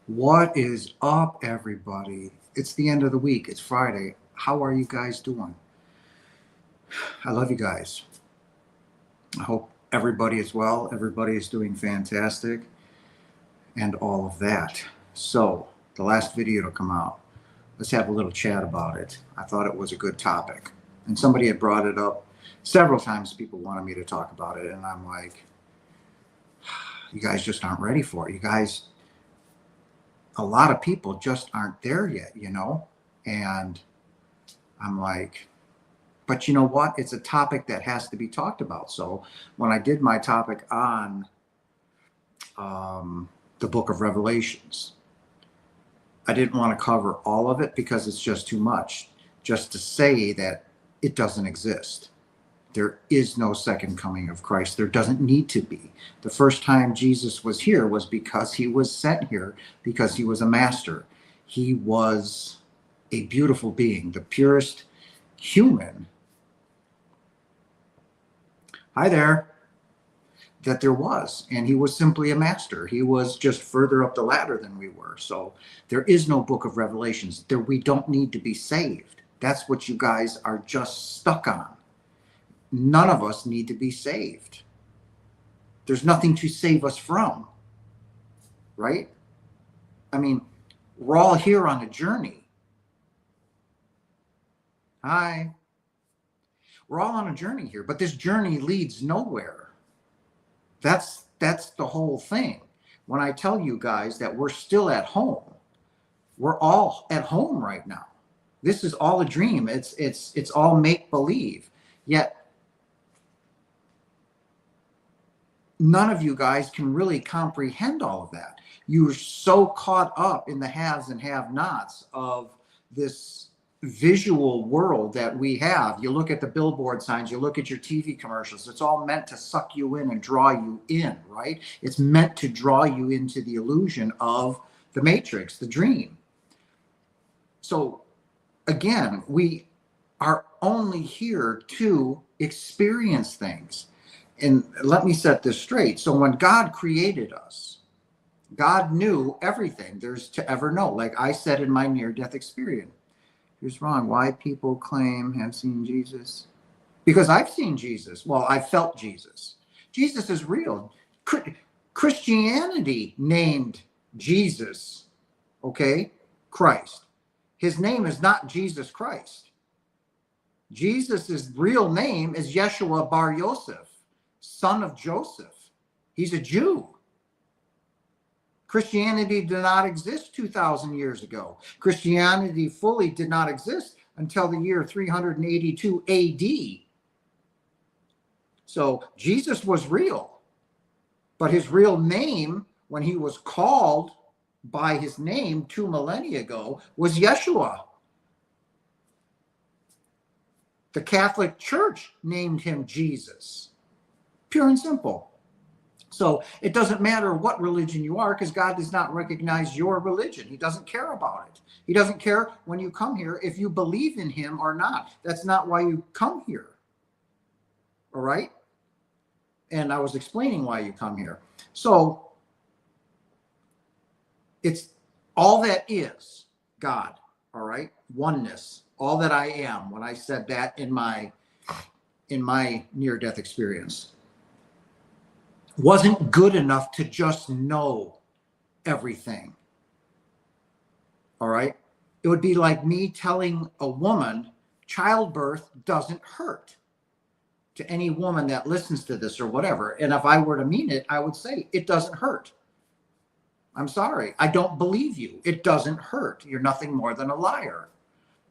What is up, everybody? It's the end of the week. It's Friday. How are you guys doing? I love you guys. I hope everybody is well. Everybody is doing fantastic and all of that. So, the last video to come out, let's have a little chat about it. I thought it was a good topic. And somebody had brought it up several times. People wanted me to talk about it. And I'm like, you guys just aren't ready for it. You guys, a lot of people just aren't there yet. And I'm like, but you know what? It's a topic that has to be talked about. So when I did my topic on the book of Revelations, I didn't want to cover all of it because it's just too much. Just to say that it doesn't exist. There is no second coming of Christ. There doesn't need to be. The first time Jesus was here was because he was sent here, because he was a master. He was a beautiful being, the purest human. Hi there. That there was. And he was simply a master. He was just further up the ladder than we were. So there is no book of Revelations. We don't need to be saved. That's what you guys are just stuck on. None of us need to be saved. There's nothing to save us from, right? I mean, we're all here on a journey. Hi. We're all on a journey here, but this journey leads nowhere. That's the whole thing. When I tell you guys that we're still at home, we're all at home right now. This is all a dream. It's all make believe. Yet none of you guys can really comprehend all of that. You're so caught up in the haves and have-nots of this visual world that we have. You look at the billboard signs, you look at your TV commercials. It's all meant to suck you in and draw you in, right? It's meant to draw you into the illusion of the matrix, the dream. So again, we are only here to experience things. And let me set this straight. So when God created us, God knew everything there's to ever know. Like I said in my near-death experience. Here's wrong. Why people claim have seen Jesus? Because I've seen Jesus. Well, I felt Jesus. Jesus is real. Christianity named Jesus, okay, Christ. His name is not Jesus Christ. Jesus' real name is Yeshua Bar Yosef, son of Joseph. He's a Jew. Christianity did not exist 2,000 years ago. Christianity fully did not exist until the year 382 AD. So Jesus was real, but his real name, when he was called by his name 2 millennia ago, was Yeshua. The Catholic Church named him Jesus. Pure and simple. So it doesn't matter what religion you are, because God does not recognize your religion. He doesn't care about it. He doesn't care when you come here if you believe in him or not. That's not why you come here. All right? And I was explaining why you come here. So it's all that is God. All right? Oneness. All that I am. When I said that in my near-death experience, wasn't good enough to just know everything. All right? It would be like me telling a woman childbirth doesn't hurt, to any woman that listens to this or whatever. And if I were to mean it, I would say it doesn't hurt. I'm sorry. I don't believe you. It doesn't hurt. You're nothing more than a liar.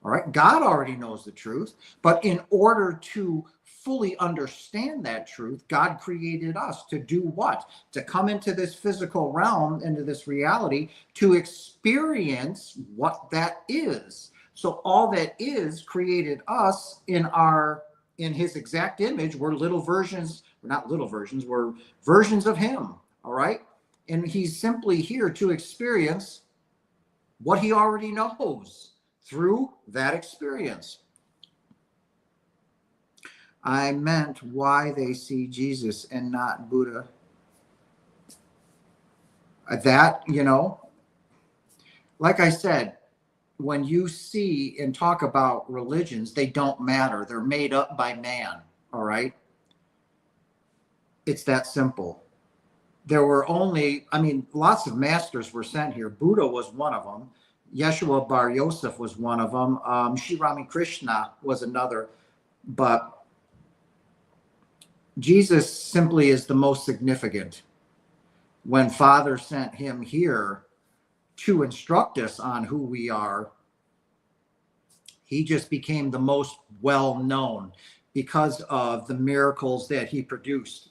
All right? God already knows the truth. But in order to fully understand that truth, God created us to do what? To come into this physical realm, into this reality, to experience what that is. So all that is created us in his exact image. We're little versions. We're not little versions. We're versions of him. All right? And he's simply here to experience what he already knows through that experience. I meant why they see Jesus and not Buddha. That, like I said, when you see and talk about religions, they don't matter. They're made up by man. All right. It's that simple. There were only, I mean, lots of masters were sent here. Buddha was one of them. Yeshua Bar Yosef was one of them. Sri Ramakrishna was another. But Jesus simply is the most significant. When Father sent him here to instruct us on who we are, he just became the most well known because of the miracles that he produced.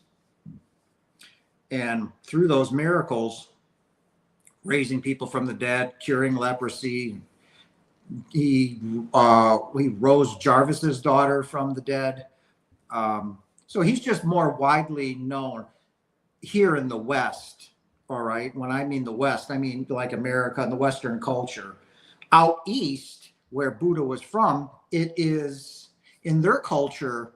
And through those miracles, raising people from the dead, curing leprosy, he rose Jarvis's daughter from the dead. So he's just more widely known here in the West. All right. When I mean the West, I mean like America and the Western culture. Out east, where Buddha was from, it is in their culture,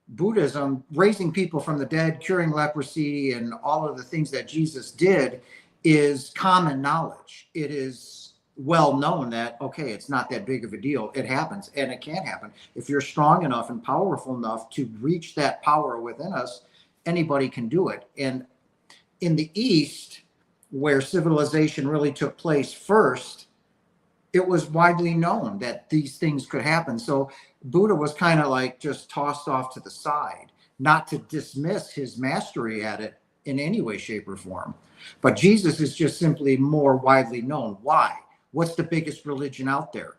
Buddhism, raising people from the dead, curing leprosy, and all of the things that Jesus did is common knowledge. It is well known that, okay, it's not that big of a deal. It happens, and it can happen. If you're strong enough and powerful enough to reach that power within us, anybody can do it. And in the East, where civilization really took place first, it was widely known that these things could happen. So Buddha was kind of like just tossed off to the side, not to dismiss his mastery at it in any way, shape, or form. But Jesus is just simply more widely known. Why? What's the biggest religion out there?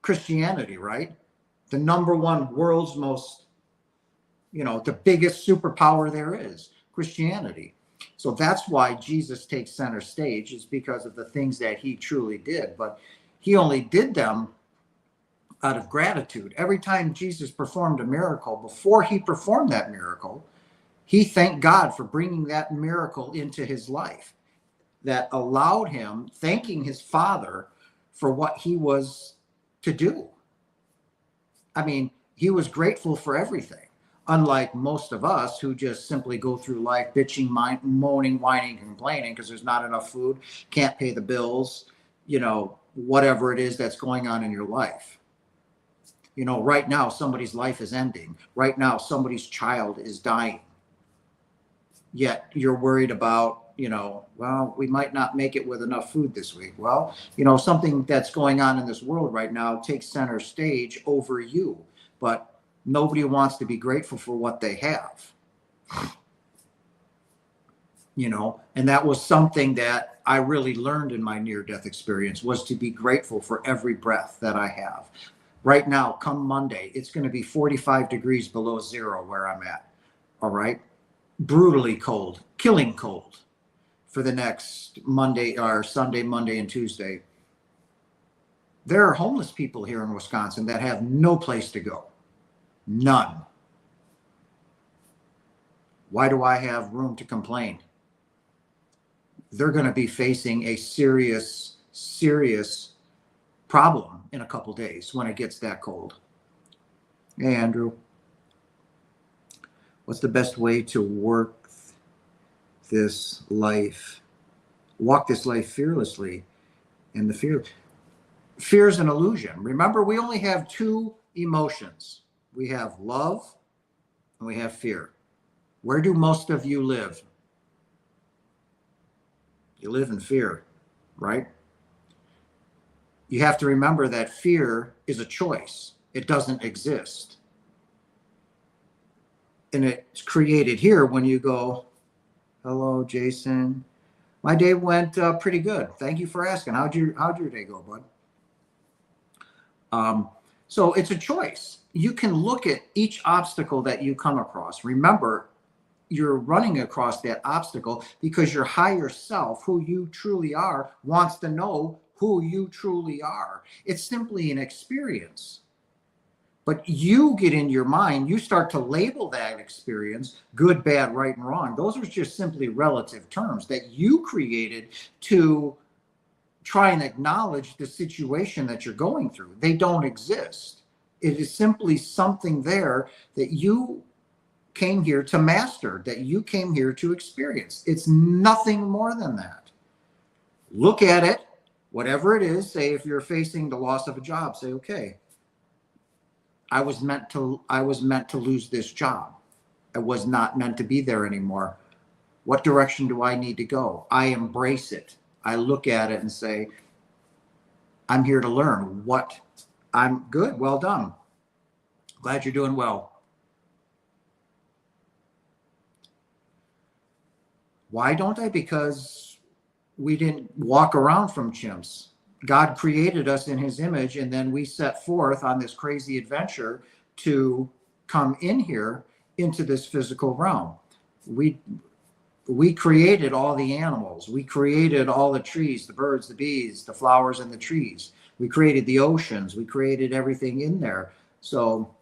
Christianity, right? The number one world's most, the biggest superpower there is, Christianity. So that's why Jesus takes center stage, is because of the things that he truly did. But he only did them out of gratitude. Every time Jesus performed a miracle, before he performed that miracle, he thanked God for bringing that miracle into his life that allowed him, thanking his Father for what he was to do. I mean, he was grateful for everything. Unlike most of us who just simply go through life bitching, moaning, whining, complaining because there's not enough food, can't pay the bills, whatever it is that's going on in your life. Right now, somebody's life is ending. Right now, somebody's child is dying. Yet you're worried about, well, we might not make it with enough food this week. Well, something that's going on in this world right now takes center stage over you. But nobody wants to be grateful for what they have. And that was something that I really learned in my near-death experience, was to be grateful for every breath that I have. Right now, come Monday, it's going to be 45 degrees below zero where I'm at. All right. Brutally cold, killing cold for the next Monday or Sunday, Monday, and Tuesday. There are homeless people here in Wisconsin that have no place to go. None. Why do I have room to complain? They're going to be facing a serious, serious problem in a couple days when it gets that cold. Hey, Andrew. What's the best way to walk this life fearlessly? And the fear is an illusion. Remember, we only have two emotions. We have love and we have fear. Where do most of you live? You live in fear, right? You have to remember that fear is a choice. It doesn't exist. And it's created here when you go, hello, Jason. My day went pretty good. Thank you for asking. How'd your day go, bud? So it's a choice. You can look at each obstacle that you come across. Remember, you're running across that obstacle because your higher self, who you truly are, wants to know who you truly are. It's simply an experience. But you get in your mind, you start to label that experience good, bad, right, and wrong. Those are just simply relative terms that you created to try and acknowledge the situation that you're going through. They don't exist. It is simply something there that you came here to master, that you came here to experience. It's nothing more than that. Look at it Whatever it is, say if you're facing the loss of a job, say, okay, I was meant to lose this job. I was not meant to be there anymore. What direction do I need to go? I embrace it. I look at it and say, I'm here to learn. I'm good. Well done. Glad you're doing well. Why don't I? Because we didn't walk around from chimps. God created us in his image, and then we set forth on this crazy adventure to come in here into this physical realm. We created all the animals. We created all the trees, the birds, the bees, the flowers, and the trees. We created the oceans. We created everything in there. So,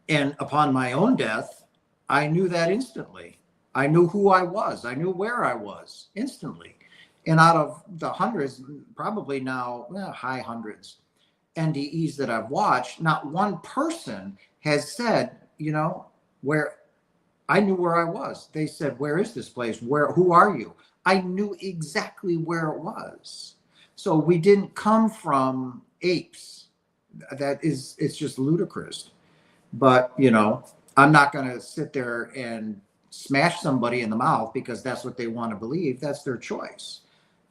and upon my own death, I knew that instantly. I knew who I was. I knew where I was instantly. And out of the hundreds, probably now high hundreds, NDEs that I've watched, not one person has said, where I knew where I was. They said, where is this place? Who are you? I knew exactly where it was. So we didn't come from apes. It's just ludicrous. But, I'm not going to sit there and smash somebody in the mouth because that's what they want to believe. That's their choice.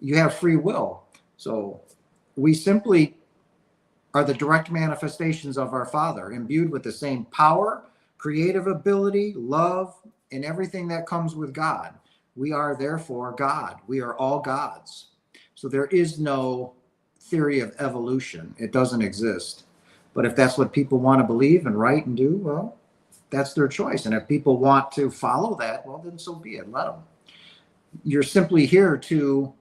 You have free will. So we simply are the direct manifestations of our Father, imbued with the same power, creative ability, love, and everything that comes with God. We are therefore God. We are all gods. So there is no theory of evolution. It doesn't exist. But if that's what people want to believe and write and do, well, that's their choice. And if people want to follow that, well, then so be it. Let them. You're simply here to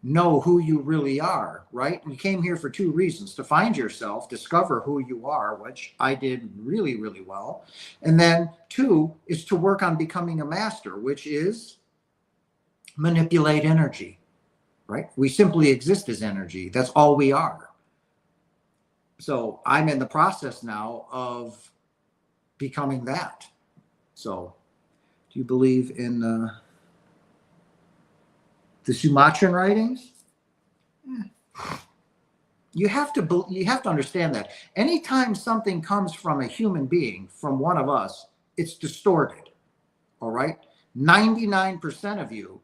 know who you really are, right? You came here for two reasons: to find yourself, discover who you are, which I did really, really well. And then two is to work on becoming a master, which is manipulate energy, right? We simply exist as energy. That's all we are. So I'm in the process now of becoming that. So do you believe in the Sumatran writings? You have to understand that anytime something comes from a human being, from one of us, it's distorted. All right? 99% of you,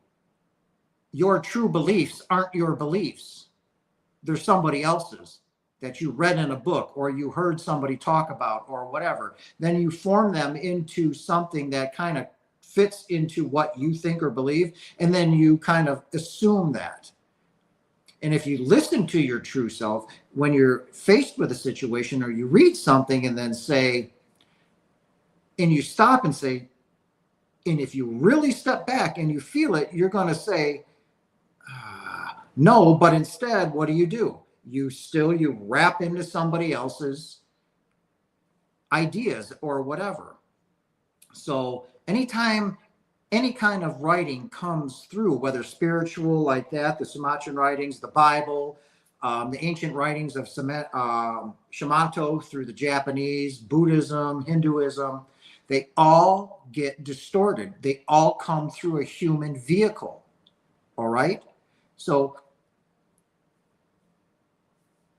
your true beliefs aren't your beliefs. They're somebody else's that you read in a book or you heard somebody talk about or whatever. Then you form them into something that kind of fits into what you think or believe, and then you kind of assume that. And if you listen to your true self, when you're faced with a situation or you read something and then say, and you stop and say, and if you really step back and you feel it, you're going to say, no, but instead, what do? You wrap into somebody else's ideas or whatever. So anytime any kind of writing comes through, whether spiritual like that, the Sumatran writings, the Bible, the ancient writings of Shimanto through the Japanese, Buddhism, Hinduism, they all get distorted. They all come through a human vehicle. All right? So,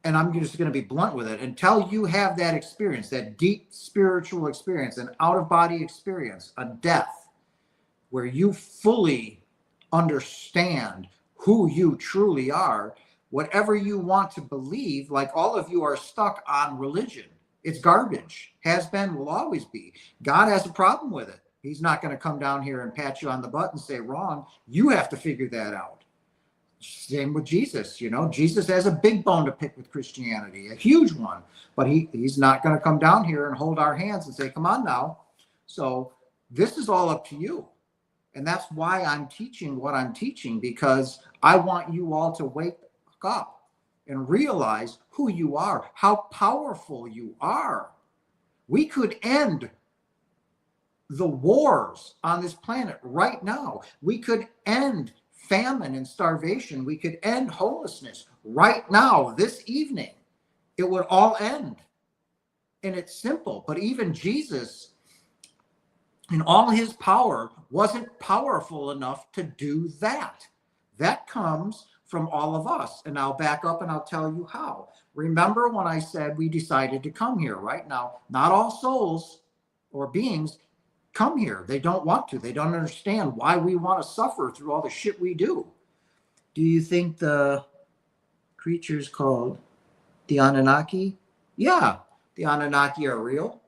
and I'm just going to be blunt with it, until you have that experience, that deep spiritual experience, an out-of-body experience, a death, where you fully understand who you truly are, whatever you want to believe, like all of you are stuck on religion. It's garbage, has been, will always be. God has a problem with it. He's not going to come down here and pat you on the butt and say wrong. You have to figure that out. Same with Jesus. Jesus has a big bone to pick with Christianity, a huge one, but he's not going to come down here and hold our hands and say, come on now. So this is all up to you. And that's why I'm teaching what I'm teaching, because I want you all to wake up and realize who you are, how powerful you are. We could end the wars on this planet right now. We could end famine and starvation. We could end homelessness right now, this evening. It would all end. And it's simple. But even Jesus, in all his power, wasn't powerful enough to do that. That comes from all of us. And I'll back up and I'll tell you how. Remember when I said we decided to come here, right? Now, not all souls or beings come here. They don't want to. They don't understand why we want to suffer through all the shit we do. Do you think the creatures called the Anunnaki? Yeah, the Anunnaki are real.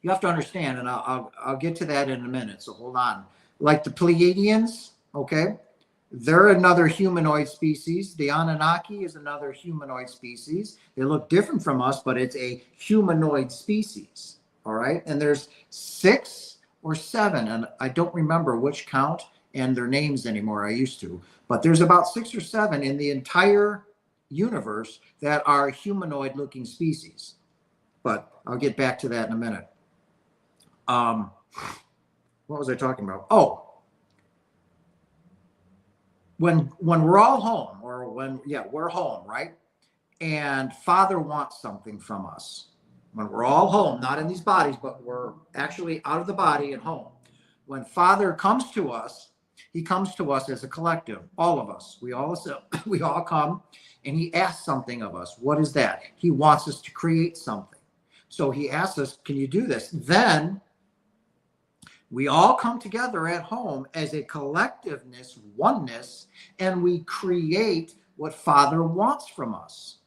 You have to understand, and I'll get to that in a minute, so hold on. Like the Pleiadians, okay? They're another humanoid species. The Anunnaki is another humanoid species. They look different from us, but it's a humanoid species, all right? And there's 6 or 7, and I don't remember which count and their names anymore. I used to. But there's about 6 or 7 in the entire universe that are humanoid-looking species. But I'll get back to that in a minute. What was I talking about? Oh, when we're all home, or when, yeah, we're home, right? And Father wants something from us. When we're all home, not in these bodies, but we're actually out of the body and home. When Father comes to us, he comes to us as a collective, all of us. We all come, and he asks something of us. What is that? He wants us to create something. So he asks us, can you do this? Then we all come together at home as a collectiveness, oneness, and we create what Father wants from us.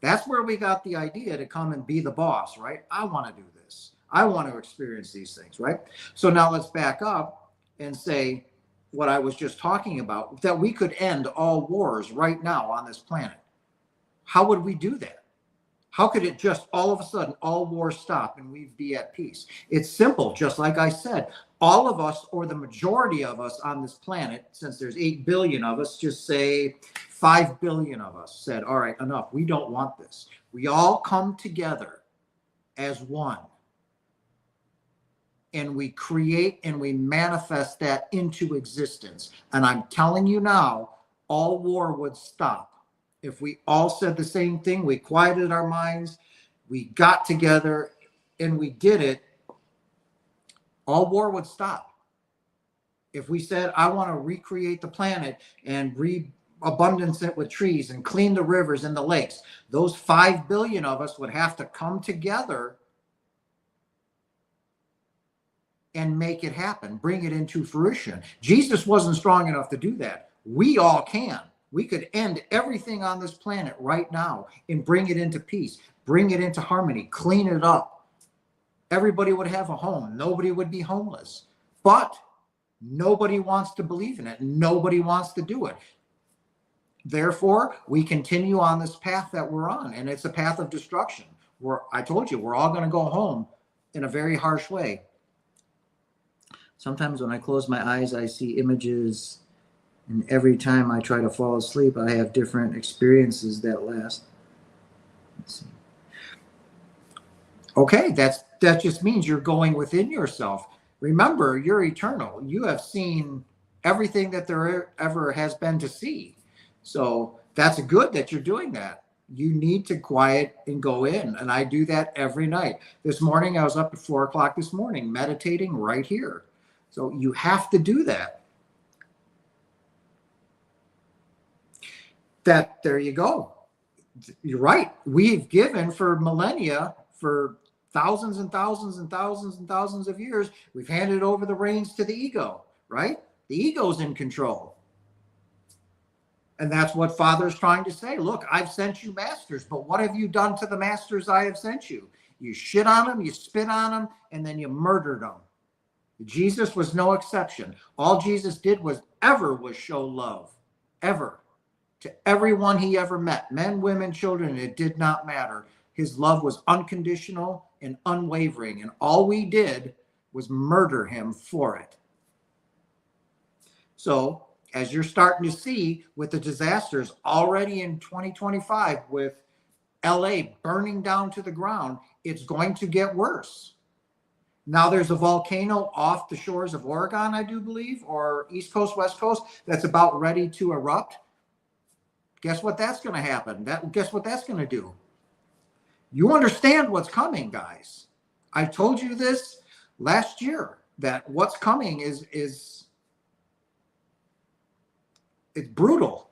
That's where we got the idea to come and be the boss, right? I want to do this. I want to experience these things, right? So now let's back up and say what I was just talking about, that we could end all wars right now on this planet. How would we do that? How could it just all of a sudden all wars stop and we'd be at peace? It's simple, just like I said. All of us, or the majority of us on this planet, since there's 8 billion of us, just say 5 billion of us said, all right, enough. We don't want this. We all come together as one. And we create and we manifest that into existence. And I'm telling you now, all war would stop. If we all said the same thing, we quieted our minds, we got together, and we did it, all war would stop. If we said, I want to recreate the planet and re-abundance it with trees and clean the rivers and the lakes, those 5 billion of us would have to come together and make it happen, bring it into fruition. Jesus wasn't strong enough to do that. We all can. We could end everything on this planet right now and bring it into peace, bring it into harmony, clean it up. Everybody would have a home. Nobody would be homeless. But nobody wants to believe in it. Nobody wants to do it. Therefore, we continue on this path that we're on, and it's a path of destruction. I told you, we're all going to go home in a very harsh way. Sometimes when I close my eyes, I see images. And every time I try to fall asleep, I have different experiences that last. Let's see. Okay, that just means you're going within yourself. Remember, you're eternal. You have seen everything that there ever has been to see. So that's good that you're doing that. You need to quiet and go in. And I do that every night. This morning, I was up at 4 o'clock this morning, meditating right here. So you have to do that. There you go. You're right. We've given for millennia, for thousands and thousands and thousands and thousands of years, we've handed over the reins to the ego, right? The ego's in control. And that's what Father's trying to say. Look, I've sent you masters, but what have you done to the masters I have sent you? You shit on them, you spit on them, and then you murdered them. Jesus was no exception. All Jesus did was show love, ever. To everyone he ever met, men, women, children, it did not matter. His love was unconditional and unwavering, and all we did was murder him for it. So, as you're starting to see with the disasters already in 2025, with LA burning down to the ground, it's going to get worse. Now there's a volcano off the shores of Oregon, I do believe, or East Coast, West Coast, that's about ready to erupt. Guess what that's going to happen? Guess what that's going to do? You understand what's coming, guys. I told you this last year, that what's coming is It's brutal.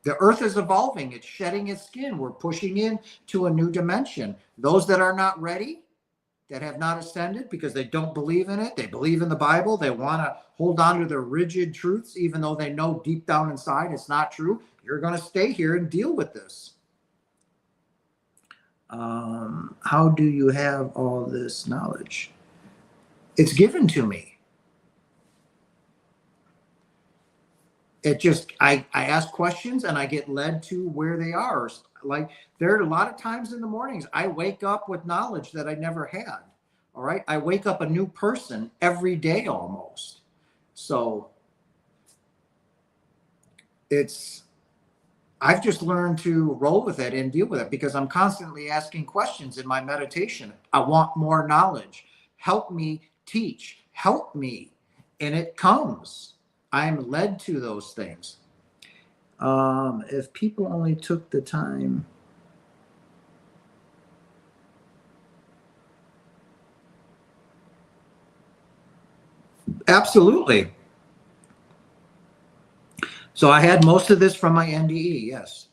The earth is evolving. It's shedding its skin. We're pushing into a new dimension. Those that are not ready, that have not ascended because they don't believe in it, they believe in the Bible, they want to hold on to their rigid truths, even though they know deep down inside it's not true, you're going to stay here and deal with this. How do you have all this knowledge? It's given to me. It just, I ask questions and I get led to where they are. Like, there are a lot of times in the mornings I wake up with knowledge that I never had. All right. I wake up a new person every day almost. So I've just learned to roll with it and deal with it because I'm constantly asking questions in my meditation. I want more knowledge. Help me teach. Help me. And it comes. I'm led to those things. If people only took the time. Absolutely. So I had most of this from my NDE, yes.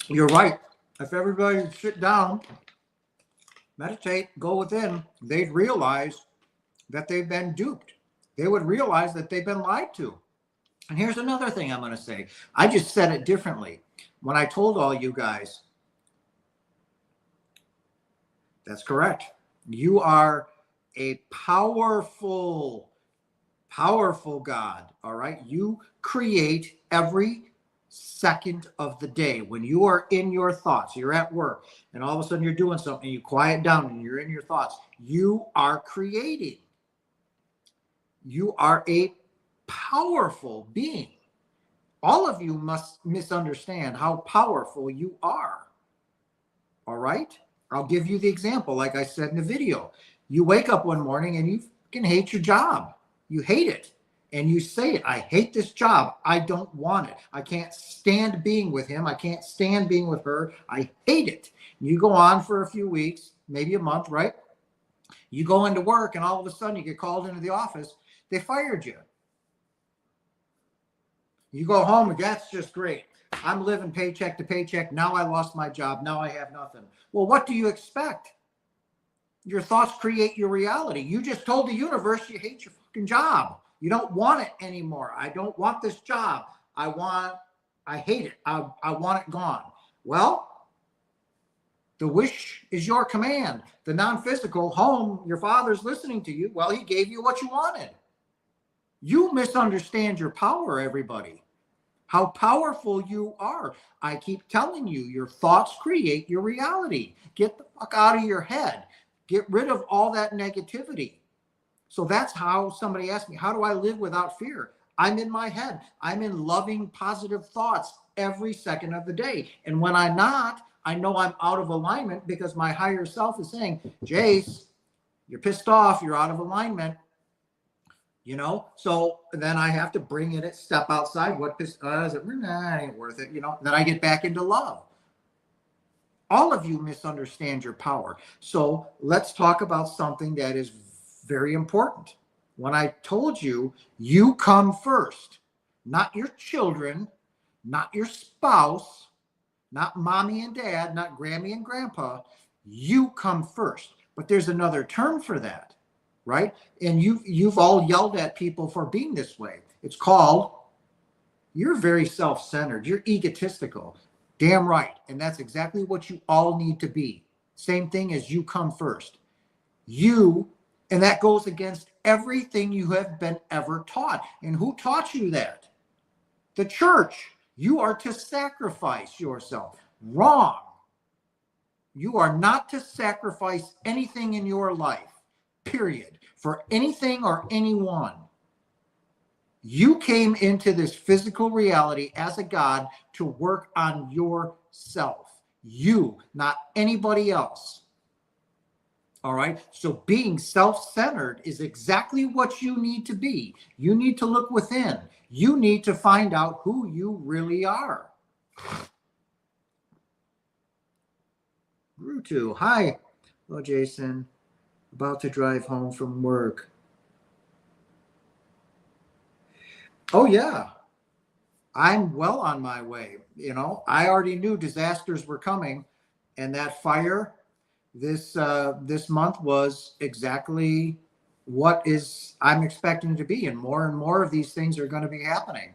You're right. If everybody would sit down, meditate, go within, they'd realize that they've been duped. They would realize that they've been lied to. And here's another thing I'm going to say. I just said it differently. When I told all you guys, that's correct. You are a powerful, powerful God. All right. You create every second of the day. When you are in your thoughts, you're at work, and all of a sudden you're doing something, you quiet down and you're in your thoughts. You are creating. You are a powerful being. All of you must misunderstand how powerful you are. All right? I'll give you the example, like I said in the video. You wake up one morning and you can hate your job. You hate it. And you say it. I hate this job. I don't want it. I can't stand being with him. I can't stand being with her. I hate it. You go on for a few weeks, maybe a month, right? You go into work and all of a sudden you get called into the office. They fired you. You go home and that's just great. I'm living paycheck to paycheck. Now I lost my job. Now I have nothing. Well, what do you expect? Your thoughts create your reality. You just told the universe you hate your fucking job. You don't want it anymore. I don't want this job. I hate it. I want it gone. Well, the wish is your command. The non-physical home, your father's listening to you. Well, he gave you what you wanted. You misunderstand your power, everybody. How powerful you are. I keep telling you, your thoughts create your reality. Get the fuck out of your head. Get rid of all that negativity. So that's how somebody asked me, how do I live without fear? I'm in my head. I'm in loving, positive thoughts every second of the day. And when I'm not, I know I'm out of alignment because my higher self is saying, Jace, you're pissed off. You're out of alignment. You know, so then I have to bring it a step outside. What is it? Nah, ain't worth it. You know, then I get back into love. All of you misunderstand your power. So let's talk about something that is very important. When I told you, you come first, not your children, not your spouse, not mommy and dad, not Grammy and grandpa. You come first. But there's another term for that. Right? And you've all yelled at people for being this way. It's called, you're very self-centered. You're egotistical. Damn right. And that's exactly what you all need to be. Same thing as you come first. You, and that goes against everything you have been ever taught. And who taught you that? The church. You are to sacrifice yourself. Wrong. You are not to sacrifice anything in your life. Period. For anything or anyone. You came into this physical reality as a God to work on yourself. You, not anybody else. All right. So being self-centered is exactly what you need to be. You need to look within. You need to find out who you really are. Rutu, hi. Hello, Jason. About to drive home from work. Oh, yeah. I'm well on my way. You know, I already knew disasters were coming, and that fire this month was exactly what is I'm expecting to be, and more of these things are going to be happening.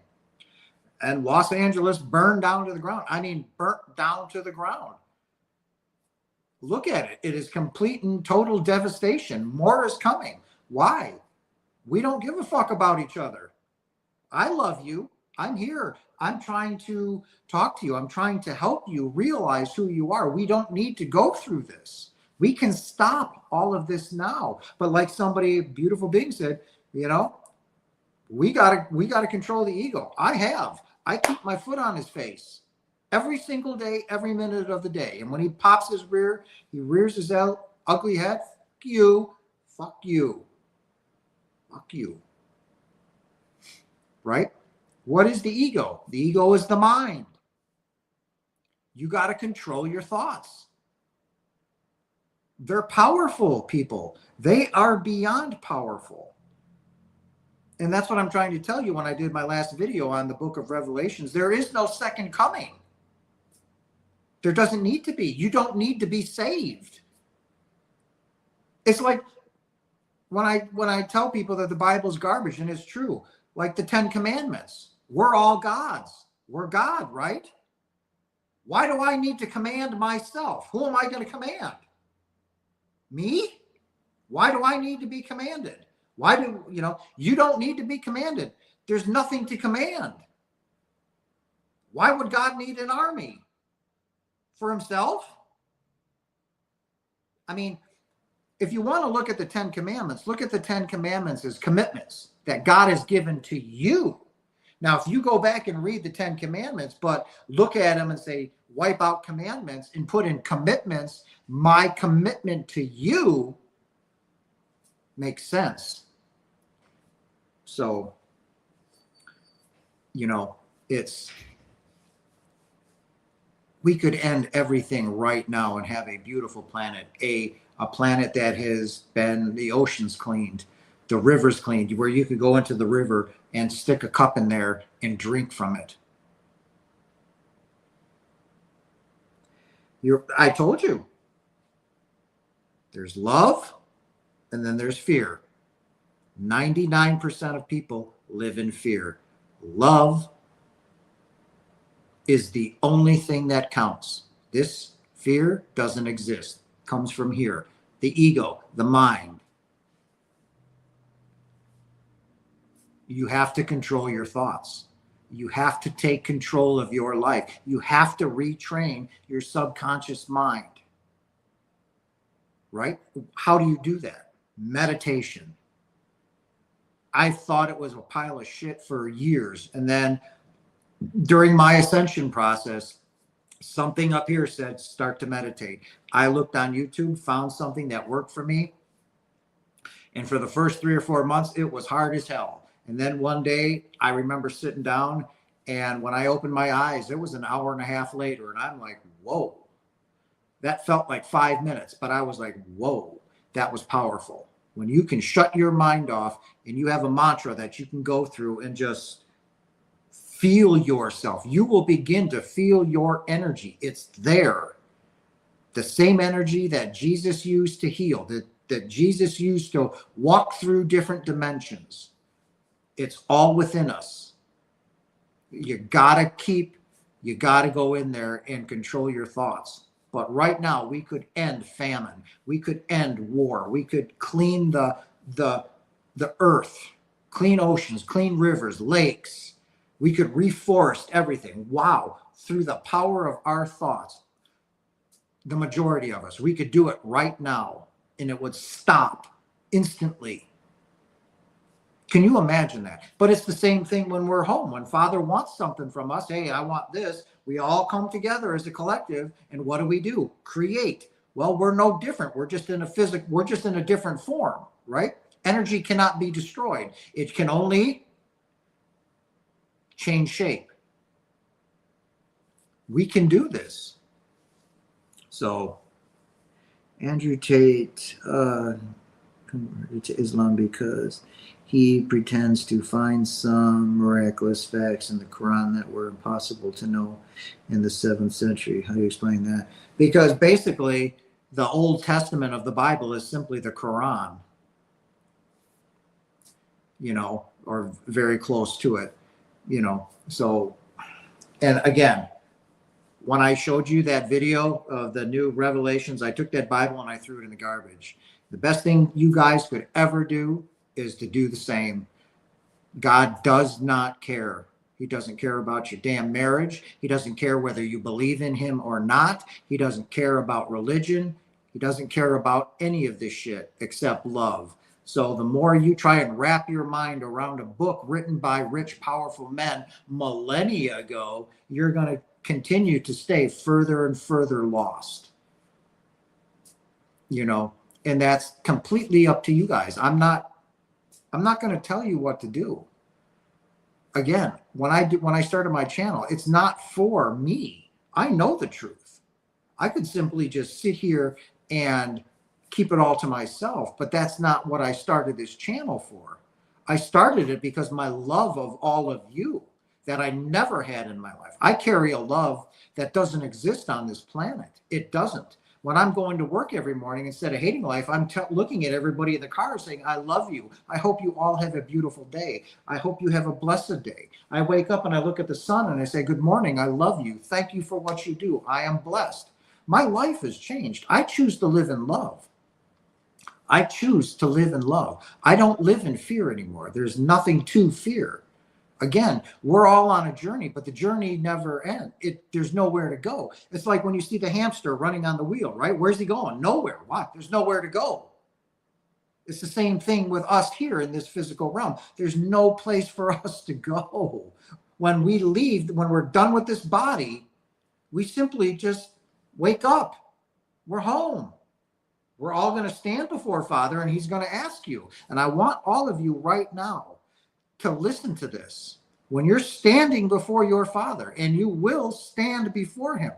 And Los Angeles burned down to the ground. I mean, burnt down to the ground. Look at it. It is complete and total devastation. More is coming. Why? We don't give a fuck about each other. I love you. I'm here. I'm trying to talk to you. I'm trying to help you realize who you are. We don't need to go through this. We can stop all of this now. But like somebody, beautiful being said, you know, we gotta control the ego. I keep my foot on his face every single day, every minute of the day. And when he pops his rear, he rears his ugly head. Fuck you. Fuck you. Fuck you. Right? What is the ego? The ego is the mind. You got to control your thoughts. They're powerful, people. They are beyond powerful. And that's what I'm trying to tell you when I did my last video on the book of Revelations. There is no second coming. There doesn't need to be. You don't need to be saved. It's like when I tell people that the Bible's garbage, and it's true, like the 10 Commandments. We're all gods. We're God, right? Why do I need to command myself? Who am I going to command? Me? Why do I need to be commanded? Why do, you don't need to be commanded. There's nothing to command. Why would God need an army? For himself? I mean, if you want to look at the 10 Commandments, look at the 10 Commandments as commitments that God has given to you. Now, if you go back and read the 10 Commandments, but look at them and say, wipe out commandments and put in commitments, my commitment to you makes sense. So, we could end everything right now and have a beautiful planet, a planet that has been, the oceans cleaned, the rivers cleaned, where you could go into the river and stick a cup in there and drink from it. I told you, there's love and then there's fear. 99% of people live in fear. Love is the only thing that counts. This fear doesn't exist. It comes from here. The ego, the mind. You have to control your thoughts. You have to take control of your life. You have to retrain your subconscious mind. Right? How do you do that? Meditation. I thought it was a pile of shit for years. And then during my ascension process, something up here said, start to meditate. I looked on YouTube, found something that worked for me. And for the first 3 or 4 months, it was hard as hell. And then one day I remember sitting down, and when I opened my eyes, it was an hour and a half later. And I'm like, whoa, that felt like 5 minutes. But I was like, whoa, that was powerful. When you can shut your mind off and you have a mantra that you can go through and just feel yourself, you will begin to feel your energy. It's there. The same energy that Jesus used to heal, that Jesus used to walk through different dimensions. It's all within us. You gotta go in there and control your thoughts. But right now, we could end famine. We could end war. We could clean the earth, clean oceans, clean rivers, lakes. We could reforest everything. Wow. Through the power of our thoughts, the majority of us, we could do it right now, and it would stop instantly. Can you imagine that? But it's the same thing when we're home. When Father wants something from us, hey, I want this. We all come together as a collective, and what do? Create. Well, we're no different. We're just in a different form, right? Energy cannot be destroyed. It can only change shape. We can do this. So, Andrew Tate, converted to Islam because he pretends to find some miraculous facts in the Quran that were impossible to know in the 7th century. How do you explain that? Because basically, the Old Testament of the Bible is simply the Quran, you know, or very close to it, you know. So, and again, when I showed you that video of the new revelations, I took that Bible and I threw it in the garbage. The best thing you guys could ever do is to do the same. God does not care. He doesn't care about your damn marriage. He doesn't care whether you believe in him or not. He doesn't care about religion. He doesn't care about any of this shit except love. So the more you try and wrap your mind around a book written by rich, powerful men millennia ago, you're going to continue to stay further and further lost. You know, and that's completely up to you guys. I'm not going to tell you what to do. Again, when I started my channel, it's not for me. I know the truth. I could simply just sit here and keep it all to myself, but that's not what I started this channel for. I started it because my love of all of you that I never had in my life. I carry a love that doesn't exist on this planet. It doesn't. When I'm going to work every morning, instead of hating life, I'm looking at everybody in the car saying, I love you. I hope you all have a beautiful day. I hope you have a blessed day. I wake up and I look at the sun and I say, good morning. I love you. Thank you for what you do. I am blessed. My life has changed. I choose to live in love. I choose to live in love. I don't live in fear anymore. There's nothing to fear. Again, we're all on a journey, but the journey never ends. There's nowhere to go. It's like when you see the hamster running on the wheel, right? Where's he going? Nowhere. Why? There's nowhere to go. It's the same thing with us here in this physical realm. There's no place for us to go. When we leave, when we're done with this body, we simply just wake up. We're home. We're all going to stand before Father, and he's going to ask you. And I want all of you right now to listen to this. When you're standing before your Father, and you will stand before him,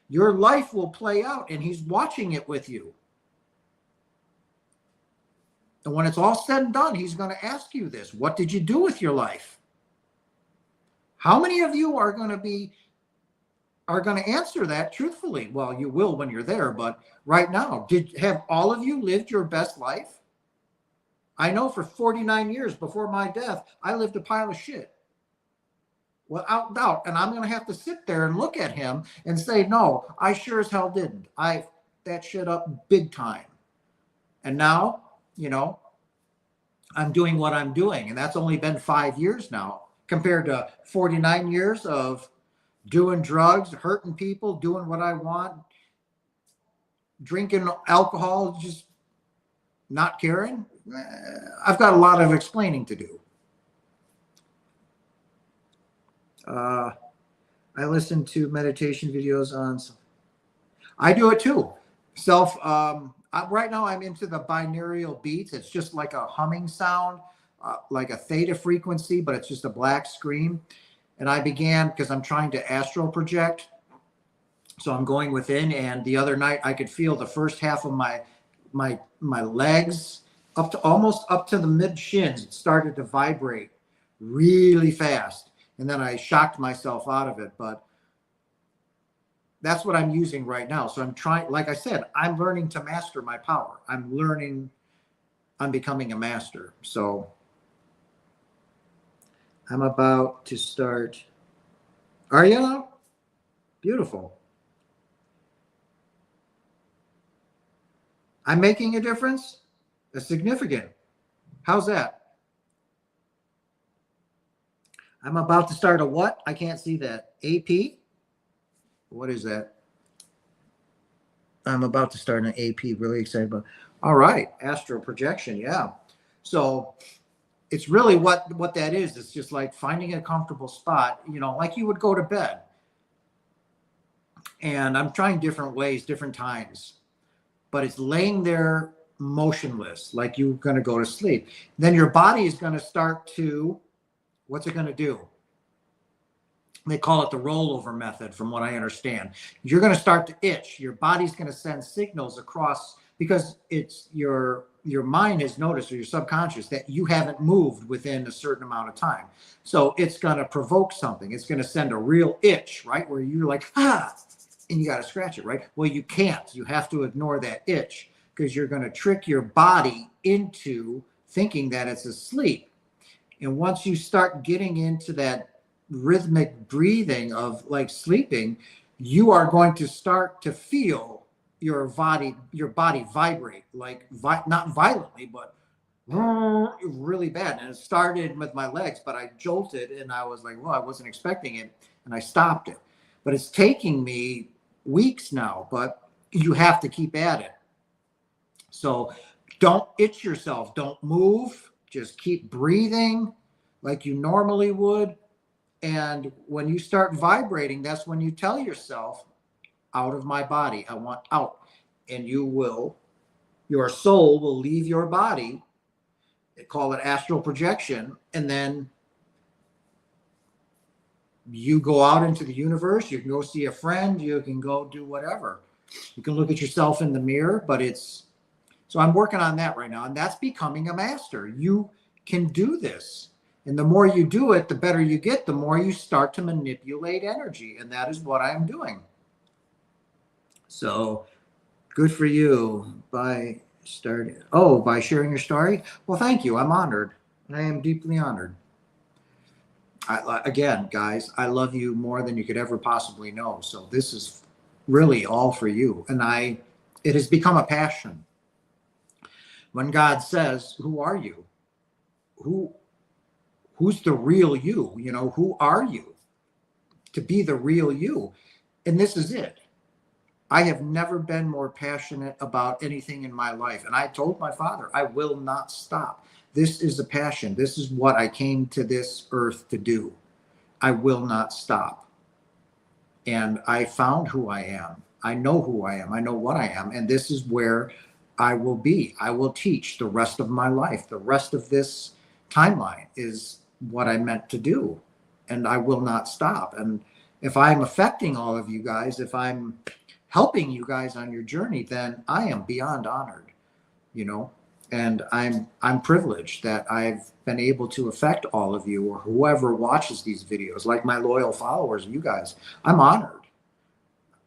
your life will play out and he's watching it with you. And when it's all said and done, he's going to ask you this. What did you do with your life? How many of you are going to answer that truthfully? Well, you will when you're there, but right now, have all of you lived your best life? I know for 49 years before my death, I lived a pile of shit. Without doubt. And I'm going to have to sit there and look at him and say, no, I sure as hell didn't. I that shit up big time. And now, you know, I'm doing what I'm doing. And that's only been 5 years now compared to 49 years of doing drugs, hurting people, doing what I want, drinking alcohol, just not caring. I've got a lot of explaining to do. I listen to meditation videos on. I do it too. Right now I'm into the binaural beats. It's just like a humming sound, like a theta frequency, but it's just a black screen. And I began because I'm trying to astral project. So I'm going within, and the other night I could feel the first half of my legs almost up to the mid shins. It started to vibrate really fast. And then I shocked myself out of it. But that's what I'm using right now. So I'm trying, like I said, I'm learning to master my power. I'm becoming a master. So I'm about to start. Are you? Beautiful. I'm making a difference? That's significant. How's that? I'm about to start a what? I can't see that. AP? What is that? I'm about to start an AP. Really excited about. All right. Astral projection. Yeah. So it's really what that is. It's just like finding a comfortable spot, you know, like you would go to bed. And I'm trying different ways, different times. But it's laying there motionless, like you're going to go to sleep. Then your body is going to start to, what's it going to do? They call it the rollover method, from what I understand. You're going to start to itch. Your body's going to send signals across because it's your mind has noticed, or your subconscious, that you haven't moved within a certain amount of time. So it's going to provoke something. It's going to send a real itch, right? Where you're like, ah, and you got to scratch it, right? Well, you can't. You have to ignore that itch, because you're going to trick your body into thinking that it's asleep. And once you start getting into that rhythmic breathing of like sleeping, you are going to start to feel your body vibrate, like not violently, but really bad. And it started with my legs, but I jolted and I was like, well, I wasn't expecting it, and I stopped it. But it's taking me weeks now, but you have to keep at it. So don't itch yourself, don't move, just keep breathing like you normally would. And when you start vibrating, that's when you tell yourself, out of my body, I want out. And your soul will leave your body. They call it astral projection. And then you go out into the universe. You can go see a friend. You can go do whatever. You can look at yourself in the mirror, but so I'm working on that right now. And that's becoming a master. You can do this. And the more you do it, the better you get, the more you start to manipulate energy. And that is what I'm doing. So good for you by sharing your story. Well, thank you. I'm honored. I am deeply honored. Again, guys, I love you more than you could ever possibly know. So this is really all for you. And it has become a passion. When God says, who are you? Who's the real you? You know, who are you? To be the real you. And this is it. I have never been more passionate about anything in my life. And I told my father, I will not stop. This is a passion. This is what I came to this earth to do. I will not stop. And I found who I am. I know who I am. I know what I am. And this is where I will be. I will teach the rest of my life. The rest of this timeline is what I meant to do. And I will not stop. And if I'm affecting all of you guys, if I'm helping you guys on your journey, then I am beyond honored, and I'm privileged that I've been able to affect all of you, or whoever watches these videos, like my loyal followers, you guys. I'm honored.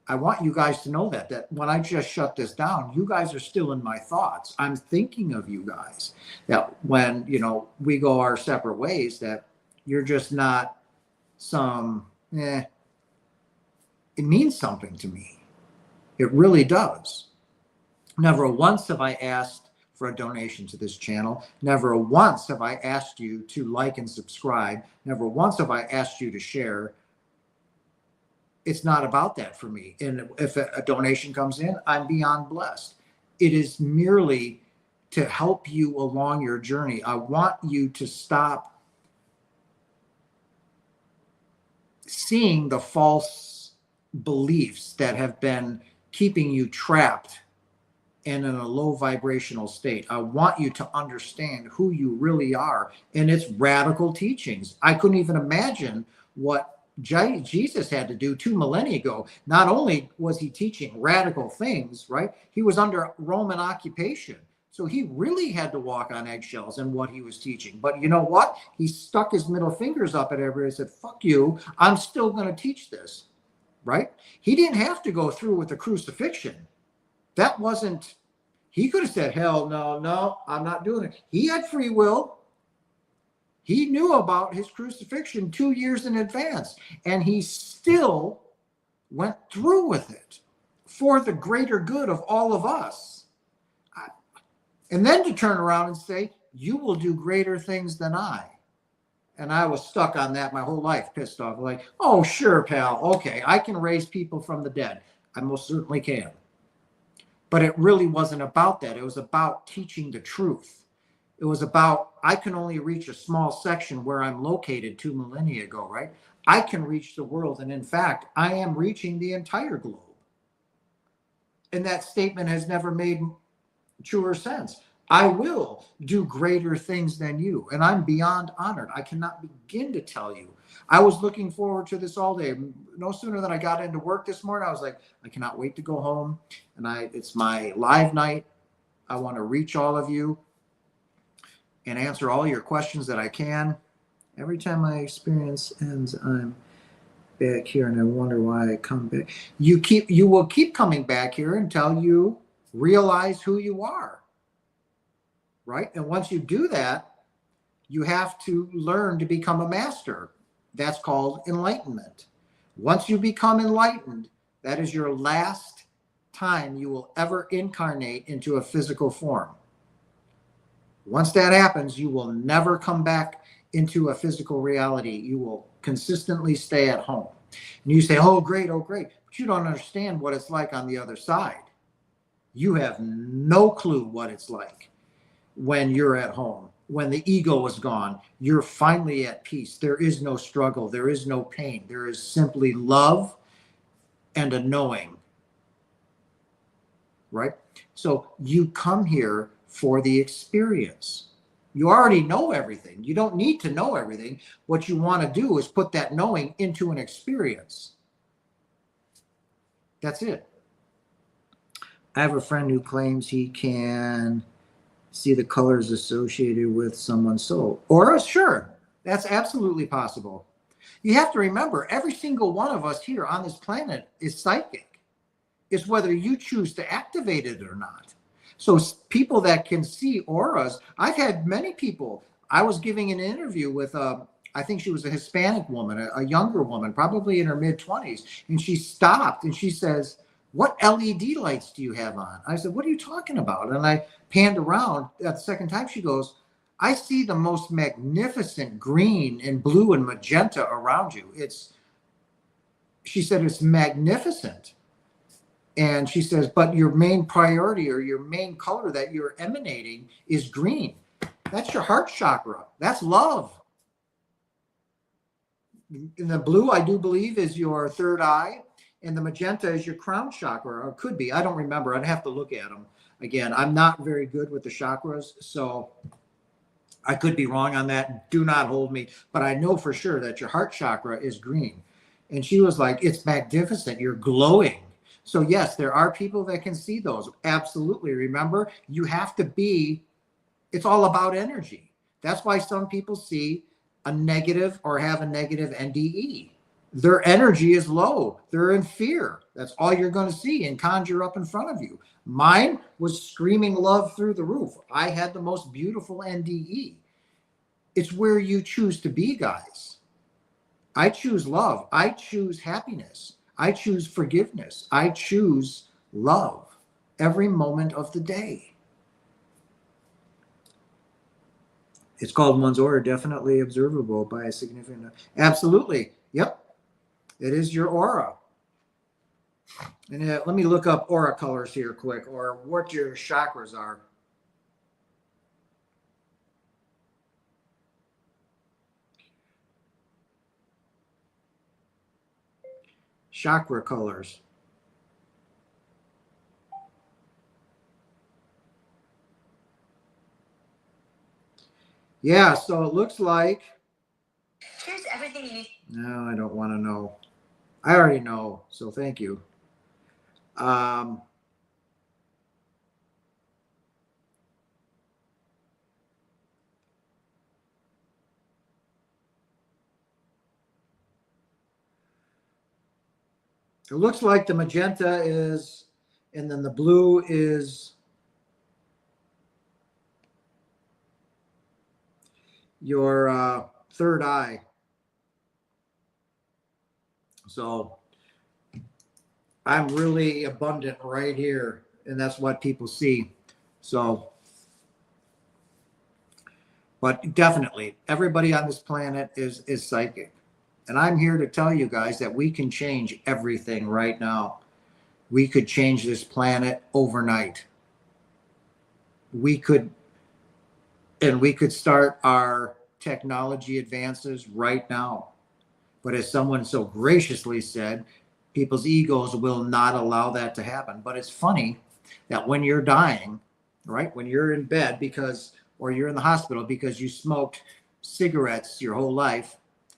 I want you guys to know that when I just shut this down, you guys are still in my thoughts. I'm thinking of you guys, that when, we go our separate ways, that you're just not it means something to me. It really does. Never once have I asked for a donation to this channel. Never once have I asked you to like and subscribe. Never once have I asked you to share. It's not about that for me. And if a donation comes in, I'm beyond blessed. It is merely to help you along your journey. I want you to stop seeing the false beliefs that have been keeping you trapped and in a low vibrational state. I want you to understand who you really are. And it's radical teachings. I couldn't even imagine what Jesus had to do 2 millennia ago. Not only was he teaching radical things, right? He was under Roman occupation. So he really had to walk on eggshells in what he was teaching. But you know what? He stuck his middle fingers up at everybody and said, fuck you, I'm still going to teach this. Right? He didn't have to go through with the crucifixion. That wasn't, he could have said, hell no, I'm not doing it. He had free will. He knew about his crucifixion 2 years in advance, and he still went through with it for the greater good of all of us. And then to turn around and say, you will do greater things than I. And I was stuck on that my whole life, pissed off. Like, oh, sure, pal. Okay, I can raise people from the dead. I most certainly can. But it really wasn't about that. It was about teaching the truth. It was about, I can only reach a small section where I'm located 2 millennia ago, right? I can reach the world. And in fact, I am reaching the entire globe. And that statement has never made truer sense. I will do greater things than you. And I'm beyond honored. I cannot begin to tell you. I was looking forward to this all day. No sooner than I got into work this morning, I was like, I cannot wait to go home. And it's my live night. I want to reach all of you and answer all your questions that I can. Every time my experience ends, I'm back here and I wonder why I come back. You will keep coming back here until you realize who you are. Right? And once you do that, you have to learn to become a master. That's called enlightenment. Once you become enlightened, that is your last time you will ever incarnate into a physical form. Once that happens, you will never come back into a physical reality. You will consistently stay at home. And you say, oh, great, oh, great. But you don't understand what it's like on the other side. You have no clue what it's like when you're at home. When the ego is gone, you're finally at peace. There is no struggle. There is no pain. There is simply love and a knowing. Right? So you come here for the experience. You already know everything. You don't need to know everything. What you want to do is put that knowing into an experience. That's it. I have a friend who claims he can see the colors associated with someone's soul. Or sure, that's absolutely possible. You have to remember, every single one of us here on this planet is psychic. It's whether you choose to activate it or not. So people that can see auras, I've had many people. I was giving an interview with I think she was a Hispanic woman, a younger woman, probably in her mid-20s, and she stopped and she says, what LED lights do you have on? I said, what are you talking about? And I panned around. At the second time, she goes, I see the most magnificent green and blue and magenta around you. She said, it's magnificent. And she says, but your main priority or your main color that you're emanating is green. That's your heart chakra. That's love. And the blue, I do believe, is your third eye. And the magenta is your crown chakra, or could be. I don't remember. I'd have to look at them. Again, I'm not very good with the chakras, so I could be wrong on that. Do not hold me. But I know for sure that your heart chakra is green. And she was like, it's magnificent. You're glowing. So yes, there are people that can see those. Absolutely. Remember, you have to be, it's all about energy. That's why some people see a negative or have a negative NDE. Their energy is low. They're in fear. That's all you're going to see and conjure up in front of you. Mine was screaming love through the roof. I had the most beautiful NDE. It's where you choose to be, guys. I choose love. I choose happiness. I choose forgiveness. I choose love every moment of the day. It's called one's aura, definitely observable by a significant. Absolutely. Yep. It is your aura. And let me look up aura colors here quick, or what your chakras are. Chakra colors. Yeah, so it looks like. Here's everything you need. No, I don't want to know. I already know, so thank you. It looks like the magenta is, and then the blue is your third eye. So I'm really abundant right here, and that's what people see. So, but definitely everybody on this planet is psychic. And I'm here to tell you guys that we can change everything right now. We could change this planet overnight. We could start our technology advances right now. But as someone so graciously said, people's egos will not allow that to happen. But it's funny that when you're dying, right, when you're in bed or you're in the hospital because you smoked cigarettes your whole life,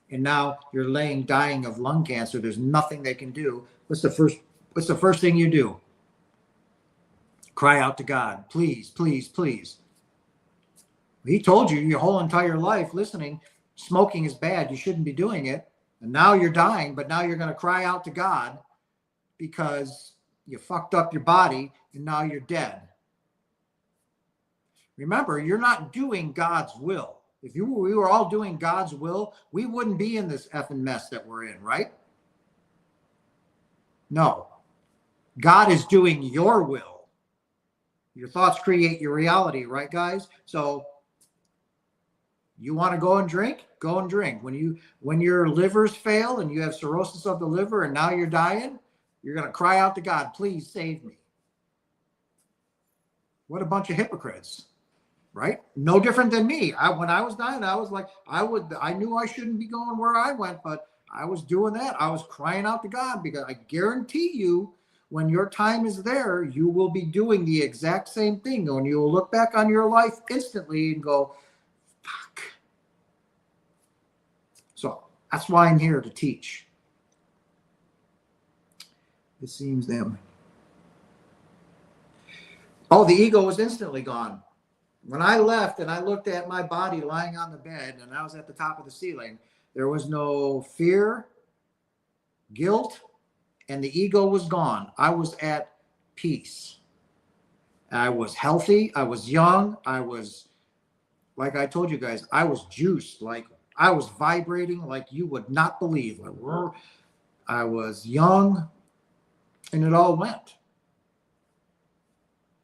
and now you're dying of lung cancer, there's nothing they can do. What's the first thing you do? Cry out to God. Please, please, please. He told you your whole entire life listening, smoking is bad. You shouldn't be doing it. And now you're dying, but now you're going to cry out to God because you fucked up your body and now you're dead. Remember, you're not doing God's will. If we were all doing God's will, we wouldn't be in this effing mess that we're in, right? No. God is doing your will. Your thoughts create your reality, right, guys? So you want to go and drink? Go and drink. When your livers fail and you have cirrhosis of the liver and now you're dying, you're going to cry out to God, please save me. What a bunch of hypocrites, right? No different than me. When I was dying, I was like, I knew I shouldn't be going where I went, but I was doing that. I was crying out to God because I guarantee you, when your time is there, you will be doing the exact same thing. And you will look back on your life instantly and go, fuck. So that's why I'm here to teach. It seems that way. Oh, the ego was instantly gone. When I left and I looked at my body lying on the bed and I was at the top of the ceiling, there was no fear, guilt, and the ego was gone. I was at peace. I was healthy. I was young. I was, like I told you guys, I was juiced. Like I was vibrating like you would not believe. I was young and it all went.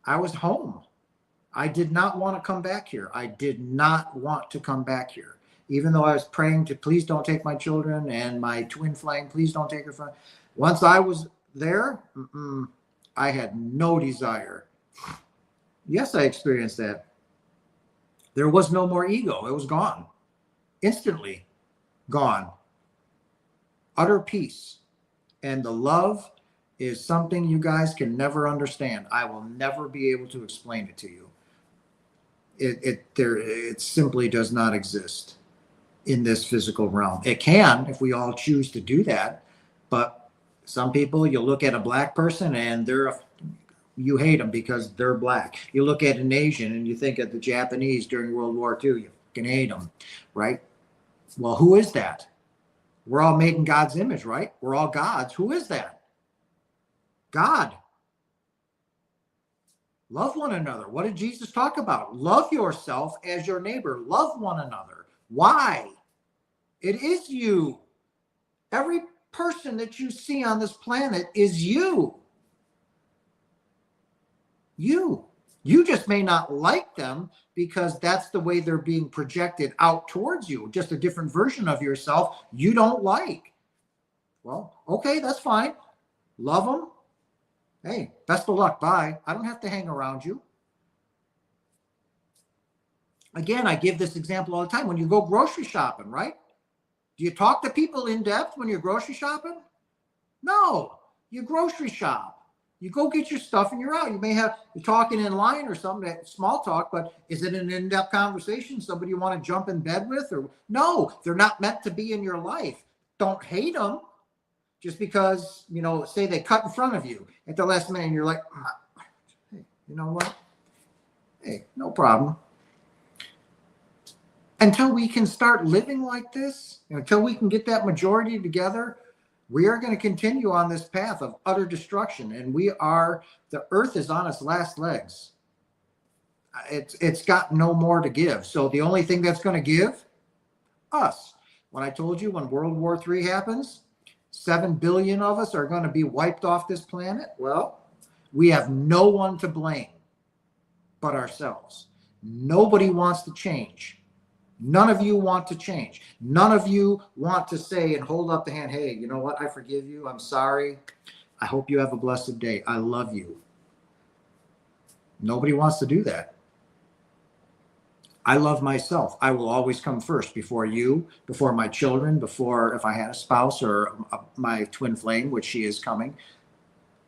I was home. I did not want to come back here. I did not want to come back here. Even though I was praying to please don't take my children and my twin flame, please don't take her from. Once I was there, I had no desire. Yes, I experienced that. There was no more ego. It was gone. Instantly gone. Utter peace. And the love is something you guys can never understand. I will never be able to explain it to you. It simply does not exist in this physical realm. It can if we all choose to do that, but some people, you look at a black person and you hate them because they're black. You look at an Asian and you think of the Japanese during World War II, you fucking hate them, right? Well, who is that? We're all made in God's image, right? We're all gods. Who is that? God. Love one another. What did Jesus talk about? Love yourself as your neighbor. Love one another. Why? It is you. Every person that you see on this planet is you. You. You just may not like them because that's the way they're being projected out towards you. Just a different version of yourself you don't like. Well, okay, that's fine. Love them. Hey, best of luck. Bye. I don't have to hang around you. Again, I give this example all the time. When you go grocery shopping, right? Do you talk to people in depth when you're grocery shopping? No. You grocery shop. You go get your stuff and you're out. You're talking in line or something, small talk, but is it an in-depth conversation? Somebody you want to jump in bed with? Or no, they're not meant to be in your life. Don't hate them. Just because, say they cut in front of you at the last minute and you're like, hey, you know what? Hey, no problem. Until we can start living like this, until we can get that majority together, we are going to continue on this path of utter destruction. And the earth is on its last legs. It's got no more to give. So the only thing that's going to give, us. When I told you when World War III happens, 7 billion of us are going to be wiped off this planet. Well, we have no one to blame but ourselves. Nobody wants to change. None of you want to change. None of you want to say and hold up the hand, hey, you know what? I forgive you. I'm sorry. I hope you have a blessed day. I love you. Nobody wants to do that. I love myself. I will always come first before you, before my children, before if I had a spouse or my twin flame, which she is coming.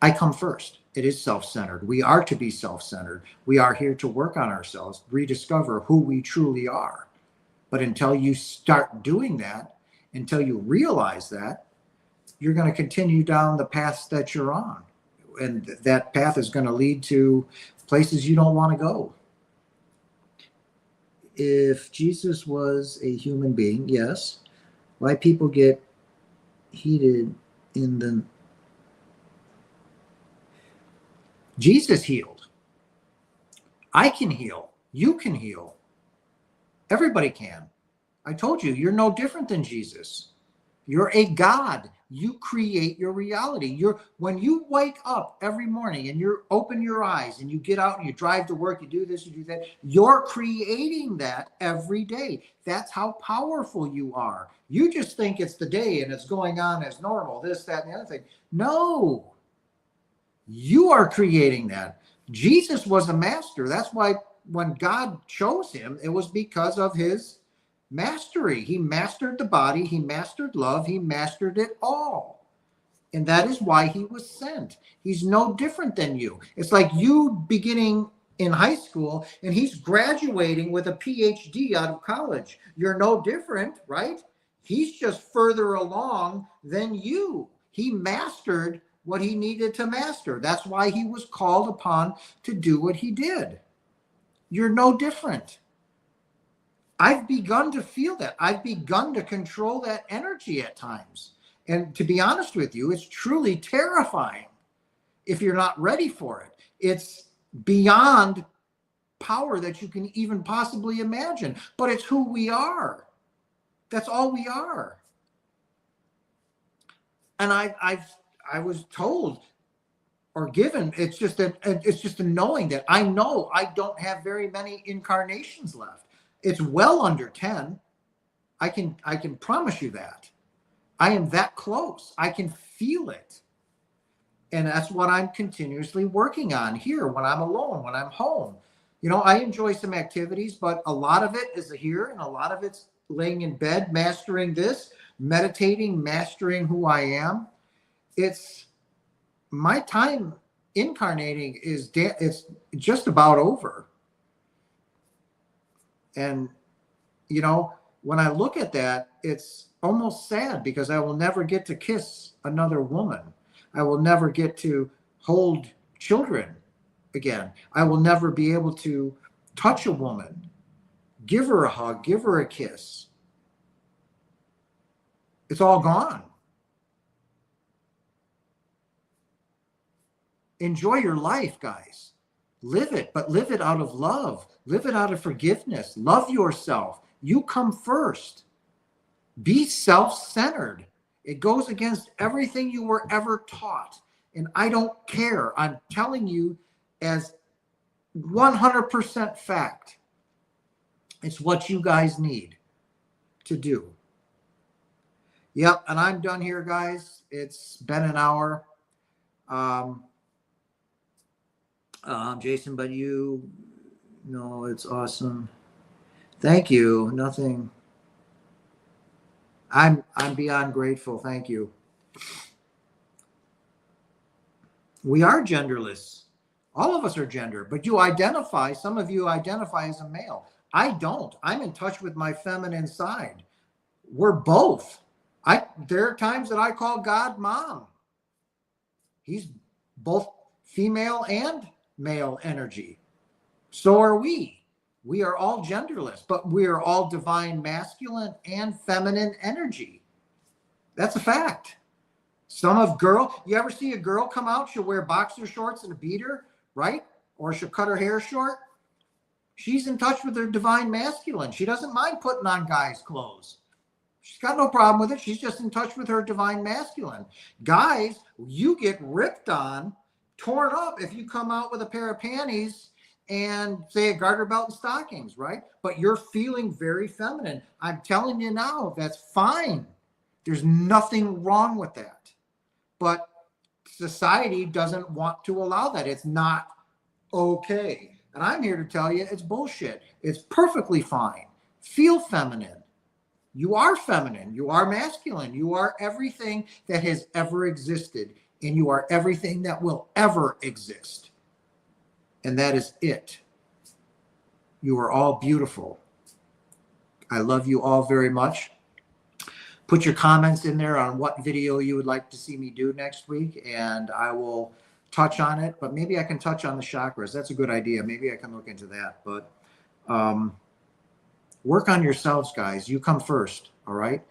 I come first. It is self-centered. We are to be self-centered. We are here to work on ourselves, rediscover who we truly are. But until you start doing that, until you realize that, you're going to continue down the path that you're on. And that path is going to lead to places you don't want to go. If Jesus was a human being, yes, why people get heated in the... Jesus healed. I can heal. You can heal. Everybody can. I told you, you're no different than Jesus. You're a God. You create your reality. When you wake up every morning and you open your eyes and you get out and you drive to work, you do this, you do that, you're creating that every day. That's how powerful you are. You just think it's the day and it's going on as normal, this, that, and the other thing. No, you are creating that. Jesus was a master. That's why when God chose him, it was because of his mastery. He mastered the body, he mastered love, he mastered it all. And that is why he was sent. He's no different than you. It's like you beginning in high school and he's graduating with a PhD out of college. You're no different, right? He's just further along than you. He mastered what he needed to master. That's why he was called upon to do what he did. You're no different. I've begun to feel that. I've begun to control that energy at times. And to be honest with you, it's truly terrifying if you're not ready for it. It's beyond power that you can even possibly imagine. But it's who we are. That's all we are. And I was told or given, it's just a knowing that I know I don't have very many incarnations left. It's well under 10. I can promise you that. I am that close. I can feel it. And that's what I'm continuously working on here when I'm alone, when I'm home. You know, I enjoy some activities, but a lot of it is here and a lot of it's laying in bed, mastering this, meditating, mastering who I am. It's my time incarnating it's just about over. And, you know, when I look at that, it's almost sad because I will never get to kiss another woman. I will never get to hold children again. I will never be able to touch a woman, give her a hug, give her a kiss. It's all gone. Enjoy your life, guys. Live it, but live it out of love. Live it out of forgiveness. Love yourself. You come first. Be self-centered. It goes against everything you were ever taught. And I don't care. I'm telling you as 100% fact. It's what you guys need to do. Yep, and I'm done here, guys. It's been an hour. Jason, but no, it's awesome. Thank you. Nothing. I'm beyond grateful. Thank you. We are genderless. All of us are gender, but some of you identify as a male. I don't. I'm in touch with my feminine side. We're both. There are times that I call God mom. He's both female and male energy. So are we. We are all genderless, but we are all divine masculine and feminine energy. That's a fact. You ever see a girl come out, she'll wear boxer shorts and a beater, right? Or she'll cut her hair short. She's in touch with her divine masculine. She doesn't mind putting on guys' clothes. She's got no problem with it. She's just in touch with her divine masculine. Guys, you get ripped on, torn up if you come out with a pair of panties and say a garter belt and stockings, right? But you're feeling very feminine. I'm telling you now, that's fine. There's nothing wrong with that. But society doesn't want to allow that. It's not okay. And I'm here to tell you it's bullshit. It's perfectly fine. Feel feminine. You are feminine. You are masculine. You are everything that has ever existed. And you are everything that will ever exist. And that is it. You are all beautiful. I love you all very much. Put your comments in there on what video you would like to see me do next week, and I will touch on it, but maybe I can touch on the chakras. That's a good idea. Maybe I can look into that. But work on yourselves, guys. You come first. All right.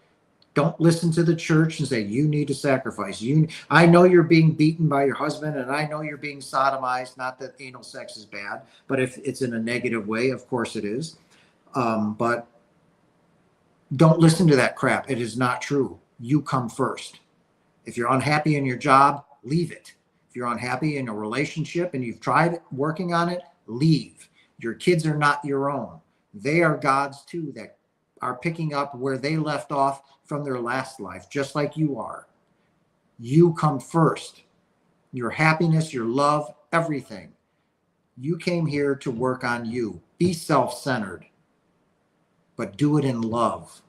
Don't listen to the church and say you need to sacrifice. I know you're being beaten by your husband, and I know you're being sodomized. Not that anal sex is bad, but if it's in a negative way, of course it is. But don't listen to that crap. It is not true. You come first. If you're unhappy in your job, leave it. If you're unhappy in a relationship and you've tried working on it, leave. Your kids are not your own. They are God's too, that are picking up where they left off from their last life, just like you are. You come first. Your happiness, your love, everything. You came here to work on you. Be self-centered, but do it in love.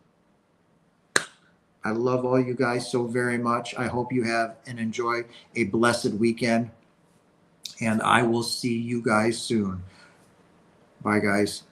I love all you guys so very much. I hope you have and enjoy a blessed weekend. And I will see you guys soon. Bye, guys.